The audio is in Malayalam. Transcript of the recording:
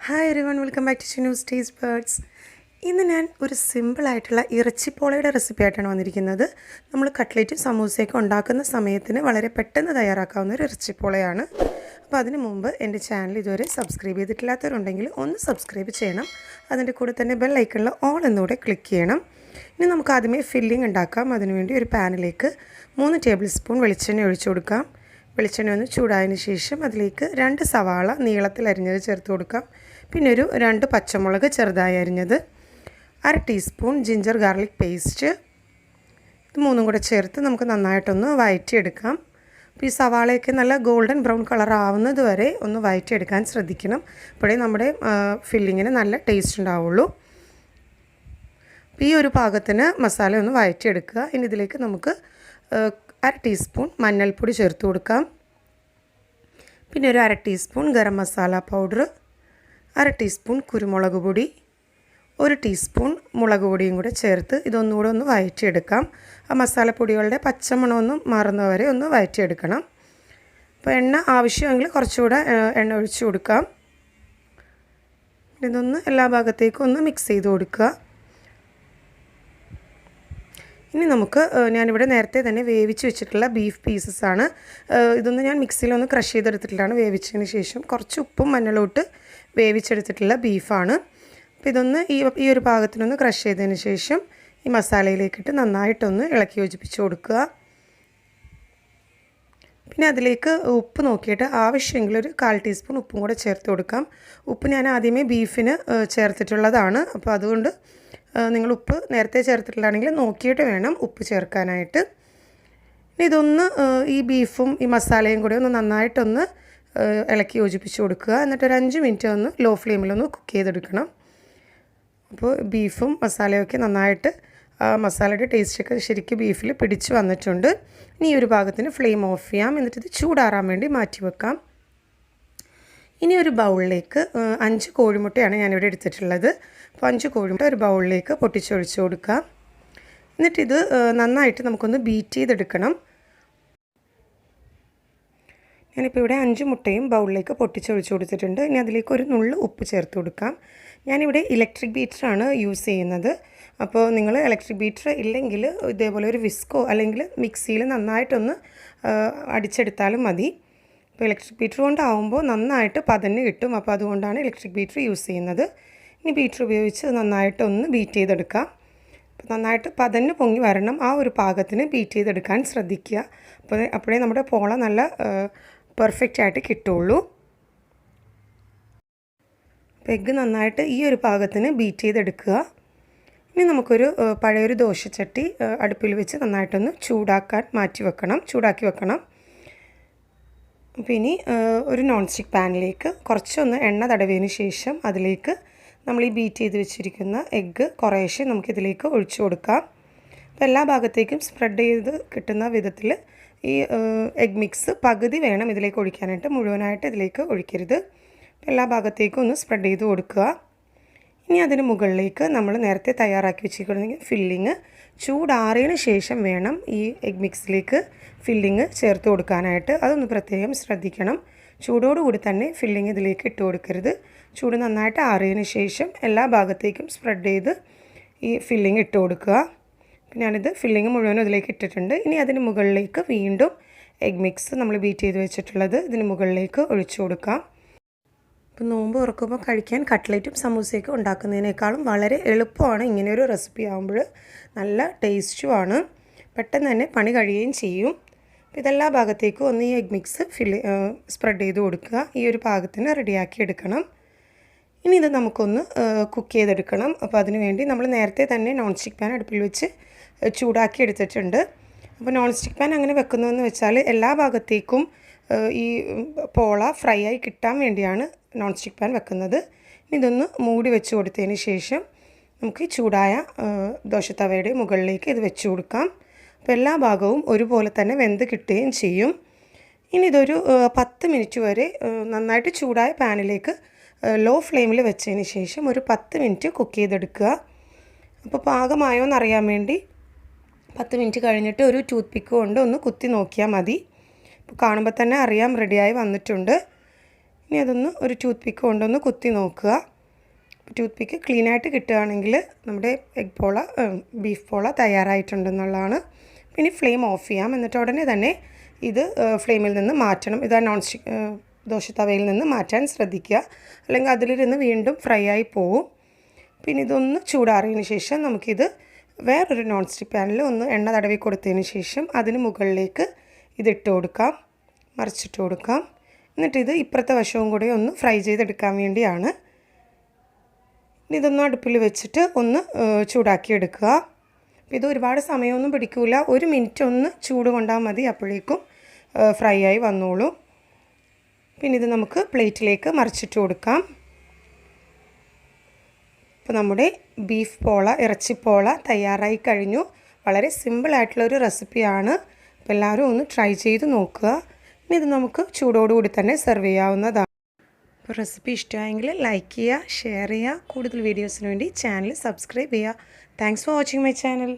Hi everyone, welcome back to Chinnu's taste birds. ഇന്ന് ഞാൻ ഒരു സിമ്പിളായിട്ടുള്ള ഇറച്ചിപ്പോളയുടെ റെസിപ്പി ആയിട്ടാണ് വന്നിരിക്കുന്നത്. നമ്മൾ കട്ട്ലേറ്റും സമൂസയൊക്കെ ഉണ്ടാക്കുന്ന സമയത്തിന് വളരെ പെട്ടെന്ന് തയ്യാറാക്കാവുന്ന ഒരു ഇറച്ചിപ്പോളയാണ്. അപ്പോൾ അതിന് മുമ്പ് എൻ്റെ ചാനൽ ഇതുവരെ സബ്സ്ക്രൈബ് ചെയ്തിട്ടില്ലാത്തവരുണ്ടെങ്കിൽ ഒന്ന് സബ്സ്ക്രൈബ് ചെയ്യണം. അതിൻ്റെ കൂടെ തന്നെ ബെൽ ഐക്കണിൽ ഓൾ എന്നൂടെ ക്ലിക്ക് ചെയ്യണം. ഇനി നമുക്ക് ആദ്യമേ ഫില്ലിംഗ് ഉണ്ടാക്കാം. അതിനുവേണ്ടി ഒരു പാനിലേക്ക് 3 ടേബിൾ സ്പൂൺ വെളിച്ചെണ്ണ ഒഴിച്ചു കൊടുക്കാം. വെളിച്ചെണ്ണ ഒന്ന് ചൂടായതിന് ശേഷം അതിലേക്ക് 2 സവാള നീളത്തിൽ അരിഞ്ഞത് ചേർത്ത് കൊടുക്കാം. പിന്നെ ഒരു 2 പച്ചമുളക് ചെറുതായി അരിഞ്ഞത്, 1/2 ടീസ്പൂൺ ജിഞ്ചർ ഗാർലിക് പേസ്റ്റ്, ഇത് 3 കൂടെ ചേർത്ത് നമുക്ക് നന്നായിട്ടൊന്ന് വഴറ്റിയെടുക്കാം. അപ്പോൾ ഈ സവാളയൊക്കെ നല്ല ഗോൾഡൻ ബ്രൗൺ കളർ ആവുന്നത് വരെ ഒന്ന് വഴറ്റിയെടുക്കാൻ ശ്രദ്ധിക്കണം. അപ്പോഴേ നമ്മുടെ ഫില്ലിങ്ങിന് നല്ല ടേസ്റ്റ് ഉണ്ടാവുള്ളൂ. ഈ ഒരു പാകത്തിന് മസാല ഒന്ന് വഴറ്റിയെടുക്കുക. ഇനി ഇതിലേക്ക് നമുക്ക് 1/2 ടീസ്പൂൺ മഞ്ഞൾപ്പൊടി ചേർത്ത് കൊടുക്കാം. പിന്നെ ഒരു 1/2 teaspoon garam masala powder, 1/2 teaspoon കുരുമുളക് പൊടി, 1 ടീസ്പൂൺ മുളക് പൊടിയും കൂടെ ചേർത്ത് ഇതൊന്നുകൂടെ ഒന്ന് വഴറ്റിയെടുക്കാം. ആ മസാലപ്പൊടികളുടെ പച്ചമണമൊന്ന് മാറുന്നവരെ ഒന്ന് വഴറ്റിയെടുക്കണം. അപ്പോൾ എണ്ണ ആവശ്യമെങ്കിൽ കുറച്ചുകൂടെ എണ്ണ ഒഴിച്ച് കൊടുക്കാം. ഇതൊന്ന് എല്ലാ ഭാഗത്തേക്കും ഒന്ന് മിക്സ് ചെയ്ത് കൊടുക്കുക. ഇനി നമുക്ക് ഞാനിവിടെ നേരത്തെ തന്നെ വേവിച്ച് വെച്ചിട്ടുള്ള ബീഫ് പീസസ് ആണ്. ഇതൊന്ന് ഞാൻ മിക്സിയിലൊന്ന് ക്രഷ് ചെയ്തെടുത്തിട്ടുള്ളതാണ്. വേവിച്ചതിന് ശേഷം കുറച്ച് ഉപ്പും മഞ്ഞളും ഇട്ട് വേവിച്ചെടുത്തിട്ടുള്ള ബീഫാണ്. അപ്പോൾ ഇതൊന്ന് ഈ ഒരു പാകത്തിനൊന്ന് ക്രഷ് ചെയ്തതിന് ശേഷം ഈ മസാലയിലേക്കിട്ട് നന്നായിട്ടൊന്ന് ഇളക്കി യോജിപ്പിച്ച് കൊടുക്കുക. പിന്നെ അതിലേക്ക് ഉപ്പ് നോക്കിയിട്ട് ആവശ്യമെങ്കിൽ ഒരു 1/4 ടീസ്പൂൺ ഉപ്പും കൂടെ ചേർത്ത് കൊടുക്കാം. ഉപ്പ് ഞാൻ ആദ്യമേ ബീഫിന് ചേർത്തിട്ടുള്ളതാണ്. അപ്പോൾ അതുകൊണ്ട് നിങ്ങൾ ഉപ്പ് നേരത്തെ ചേർത്തിട്ടുള്ളതാണെങ്കിൽ നോക്കിയിട്ട് വേണം ഉപ്പ് ചേർക്കാനായിട്ട്. ഇതൊന്ന് ഈ ബീഫും ഈ മസാലയും കൂടെ ഒന്ന് നന്നായിട്ടൊന്ന് ഇളക്കി യോജിപ്പിച്ച് കൊടുക്കുക. എന്നിട്ടൊരു 5 മിനിറ്റ് ഒന്ന് ലോ ഫ്ലെയിമിലൊന്ന് കുക്ക് ചെയ്തെടുക്കണം. അപ്പോൾ ബീഫും മസാലയൊക്കെ നന്നായിട്ട് മസാലയുടെ ടേസ്റ്റൊക്കെ ശരിക്കും ബീഫിൽ പിടിച്ച് വന്നിട്ടുണ്ട്. ഇനി ഈ ഒരു ഭാഗത്തിന് ഫ്ലെയിം ഓഫ് ചെയ്യാം. എന്നിട്ട് ഇത് ചൂടാറാൻ വേണ്ടി മാറ്റി വെക്കാം. ഇനി ഒരു ബൗളിലേക്ക് 5 കോഴിമുട്ടയാണ് ഞാനിവിടെ എടുത്തിട്ടുള്ളത്. അപ്പോൾ 5 കോഴിമുട്ട ഒരു ബൗളിലേക്ക് പൊട്ടിച്ചൊഴിച്ച് കൊടുക്കാം. എന്നിട്ടിത് നന്നായിട്ട് നമുക്കൊന്ന് ബീറ്റ് ചെയ്തെടുക്കണം. ഞാനിപ്പോൾ ഇവിടെ 5 മുട്ടയും ബൗളിലേക്ക് പൊട്ടിച്ചൊഴിച്ച് കൊടുത്തിട്ടുണ്ട്. ഇനി അതിലേക്ക് ഒരു നുള്ള് ഉപ്പ് ചേർത്ത് കൊടുക്കാം. ഞാനിവിടെ ഇലക്ട്രിക് ബീറ്ററാണ് യൂസ് ചെയ്യുന്നത്. അപ്പോൾ നിങ്ങൾ ഇലക്ട്രിക് ബീറ്റർ ഇല്ലെങ്കിൽ ഇതേപോലെ ഒരു വിസ്കോ അല്ലെങ്കിൽ മിക്സിയിൽ നന്നായിട്ടൊന്ന് അടിച്ചെടുത്താലും മതി. അപ്പോൾ ഇലക്ട്രിക് ബീറ്റർ കൊണ്ടാവുമ്പോൾ നന്നായിട്ട് പതഞ്ഞ് കിട്ടും. അപ്പോൾ അതുകൊണ്ടാണ് ഇലക്ട്രിക് ബീറ്റർ യൂസ് ചെയ്യുന്നത്. ഇനി ബീറ്റർ ഉപയോഗിച്ച് നന്നായിട്ടൊന്ന് ബീറ്റ് ചെയ്തെടുക്കാം. അപ്പോൾ നന്നായിട്ട് പതഞ്ഞ് പൊങ്ങി വരണം. ആ ഒരു പാകത്തിന് ബീറ്റ് ചെയ്തെടുക്കാൻ ശ്രദ്ധിക്കുക. അപ്പോഴേ നമ്മുടെ പോള നല്ല പെർഫെക്റ്റ് ആയിട്ട് കിട്ടുള്ളൂ. അപ്പോൾ എഗ്ഗ് നന്നായിട്ട് ഈ ഒരു പാകത്തിന് ബീറ്റ് ചെയ്തെടുക്കുക. ഇനി നമുക്കൊരു പഴയൊരു ദോശച്ചട്ടി അടുപ്പിൽ വെച്ച് നന്നായിട്ടൊന്ന് ചൂടാക്കി വെക്കണം. അപ്പോൾ ഇനി ഒരു നോൺ സ്റ്റിക്ക് പാനിലേക്ക് കുറച്ചൊന്ന് എണ്ണ തടവിയതിന് ശേഷം അതിലേക്ക് നമ്മൾ ഈ ബീറ്റ് ചെയ്ത് വെച്ചിരിക്കുന്ന എഗ്ഗ് കുറേശ്ശെ നമുക്കിതിലേക്ക് ഒഴിച്ചു കൊടുക്കാം. അപ്പോൾ എല്ലാ ഭാഗത്തേക്കും സ്പ്രെഡ് ചെയ്ത് കിട്ടുന്ന വിധത്തിൽ ഈ എഗ് മിക്സ് പകുതി വേണം ഇതിലേക്ക് ഒഴിക്കാനായിട്ട്, മുഴുവനായിട്ട് ഇതിലേക്ക് ഒഴിക്കരുത്. എല്ലാ ഭാഗത്തേക്കും ഒന്ന് സ്പ്രെഡ് ചെയ്ത് കൊടുക്കുക. ഇനി അതിന് മുകളിലേക്ക് നമ്മൾ നേരത്തെ തയ്യാറാക്കി വെച്ചിരിക്കുന്ന ഫില്ലിങ് ചൂടാറിയതിന് ശേഷം വേണം ഈ എഗ് മിക്സിലേക്ക് ഫില്ലിങ് ചേർത്ത് കൊടുക്കാനായിട്ട്. അതൊന്ന് പ്രത്യേകം ശ്രദ്ധിക്കണം. ചൂടോടുകൂടി തന്നെ ഫില്ലിങ് ഇതിലേക്ക് ഇട്ട് കൊടുക്കരുത്. ചൂട് നന്നായിട്ട് ആറിയതിന് ശേഷം എല്ലാ ഭാഗത്തേക്കും സ്പ്രെഡ് ചെയ്ത് ഈ ഫില്ലിങ് ഇട്ട് കൊടുക്കുക. ഞാനിത് ഫില്ലിങ് മുഴുവനും ഇതിലേക്ക് ഇട്ടിട്ടുണ്ട്. ഇനി അതിന് മുകളിലേക്ക് വീണ്ടും എഗ് മിക്സ് നമ്മൾ ബീറ്റ് ചെയ്ത് വെച്ചിട്ടുള്ളത് ഇതിന് മുകളിലേക്ക് ഒഴിച്ചു കൊടുക്കാം. അപ്പോൾ നോമ്പ് തുറക്കുമ്പോൾ കഴിക്കാൻ കട്ട്ലേറ്റും സമൂസയൊക്കെ ഉണ്ടാക്കുന്നതിനേക്കാളും വളരെ എളുപ്പമാണ്. ഇങ്ങനെയൊരു റെസിപ്പി ആകുമ്പോൾ നല്ല ടേസ്റ്റുമാണ്. പെട്ടെന്ന് തന്നെ പണി കഴിയുകയും ചെയ്യും. അപ്പോൾ ഇതെല്ലാ ഭാഗത്തേക്കും ഒന്ന് ഈ എഗ് മിക്സ് സ്പ്രെഡ് ചെയ്ത് കൊടുക്കുക. ഈ ഒരു പാകത്തിന് റെഡിയാക്കി എടുക്കണം. ഇനി ഇത് നമുക്കൊന്ന് കുക്ക് ചെയ്തെടുക്കണം. അപ്പോൾ അതിന് വേണ്ടി നമ്മൾ നേരത്തെ തന്നെ നോൺ സ്റ്റിക്ക് പാൻ അടുപ്പിൽ വെച്ച് ചൂടാക്കി എടുത്തിട്ടുണ്ട്. അപ്പോൾ നോൺ സ്റ്റിക്ക് പാൻ അങ്ങനെ വെക്കുന്നതെന്ന് വെച്ചാൽ എല്ലാ ഭാഗത്തേക്കും ഈ പോള ഫ്രൈ ആയി കിട്ടാൻ വേണ്ടിയാണ് നോൺ സ്റ്റിക്ക് പാൻ വെക്കുന്നത്. ഇതൊന്ന് മൂടി വെച്ച് കൊടുത്തതിന് ശേഷം നമുക്ക് ചൂടായ ദോശത്തവയുടെ മുകളിലേക്ക് ഇത് വെച്ച് കൊടുക്കാം. അപ്പോൾ എല്ലാ ഭാഗവും ഒരുപോലെ തന്നെ വെന്ത് കിട്ടുകയും ചെയ്യും. ഇനി ഇതൊരു 10 മിനിറ്റ് വരെ നന്നായിട്ട് ചൂടായ പാനിലേക്ക് ലോ ഫ്ലെയിമിൽ വെച്ചതിന് ശേഷം ഒരു 10 മിനിറ്റ് കുക്ക് ചെയ്തെടുക്കുക. അപ്പോൾ പാകമായോ എന്നറിയാൻ വേണ്ടി 10 മിനിറ്റ് കഴിഞ്ഞിട്ട് ഒരു ടൂത്ത് പിക്ക് കൊണ്ട് ഒന്ന് കുത്തി നോക്കിയാൽ മതി. അപ്പോൾ കാണുമ്പോൾ തന്നെ അറിയാം റെഡിയായി വന്നിട്ടുണ്ട്. ഇനി അതൊന്ന് ഒരു ടൂത്ത് പിക്ക് കൊണ്ടൊന്ന് കുത്തി നോക്കുക. ടൂത്ത് പിക്ക് ക്ലീനായിട്ട് കിട്ടുകയാണെങ്കിൽ നമ്മുടെ ബീഫ് പോള തയ്യാറായിട്ടുണ്ടെന്നുള്ളതാണ്. പിന്നെ ഫ്ലെയിം ഓഫ് ചെയ്യാം. എന്നിട്ട് ഉടനെ തന്നെ ഇത് ഫ്ലെയിമിൽ നിന്ന് മാറ്റണം. ഇത് നോൺ സ്റ്റിക്ക് ദോശത്തവയിൽ നിന്ന് മാറ്റാൻ ശ്രദ്ധിക്കുക, അല്ലെങ്കിൽ അതിലിരുന്ന് വീണ്ടും ഫ്രൈ ആയി പോവും. പിന്നെ ഇതൊന്ന് ചൂടാറിയതിന് ശേഷം നമുക്കിത് വേറൊരു നോൺ സ്റ്റിക്ക് പാനിൽ ഒന്ന് എണ്ണ തടവി കൊടുത്തതിന് ശേഷം അതിന് മുകളിലേക്ക് ഇതിട്ട് കൊടുക്കാം, മറിച്ചിട്ട് കൊടുക്കാം. എന്നിട്ടിത് ഇപ്പുറത്തെ വശവും കൂടി ഒന്ന് ഫ്രൈ ചെയ്തെടുക്കാൻ വേണ്ടിയാണ്. ഇതൊന്ന് അടുപ്പിൽ വെച്ചിട്ട് ഒന്ന് ചൂടാക്കിയെടുക്കുക. അപ്പോൾ ഇത് ഒരുപാട് സമയമൊന്നും പിടിക്കില്ല, 1 മിനിറ്റ് ഒന്ന് ചൂട് കൊണ്ടാൽ മതി, അപ്പോഴേക്കും ഫ്രൈ ആയി വന്നോളൂ. പിന്നെ ഇത് നമുക്ക് പ്ലേറ്റിലേക്ക് മറിച്ചിട്ട് കൊടുക്കാം. അപ്പോൾ നമ്മുടെ ബീഫ് പോള, ഇറച്ചിപ്പോള തയ്യാറായി കഴിഞ്ഞു. വളരെ സിമ്പിളായിട്ടുള്ളൊരു റെസിപ്പിയാണ്. അപ്പോൾ എല്ലാവരും ഒന്ന് ട്രൈ ചെയ്ത് നോക്കുക. ഇനി ഇത് നമുക്ക് ചൂടോടുകൂടി തന്നെ സെർവ് ചെയ്യാവുന്നതാണ്. അപ്പോൾ റെസിപ്പി ഇഷ്ടമായെങ്കിൽ ലൈക്ക് ചെയ്യുക, ഷെയർ ചെയ്യുക. കൂടുതൽ വീഡിയോസിന് വേണ്ടി ചാനൽ സബ്സ്ക്രൈബ് ചെയ്യുക. Thanks for watching my channel.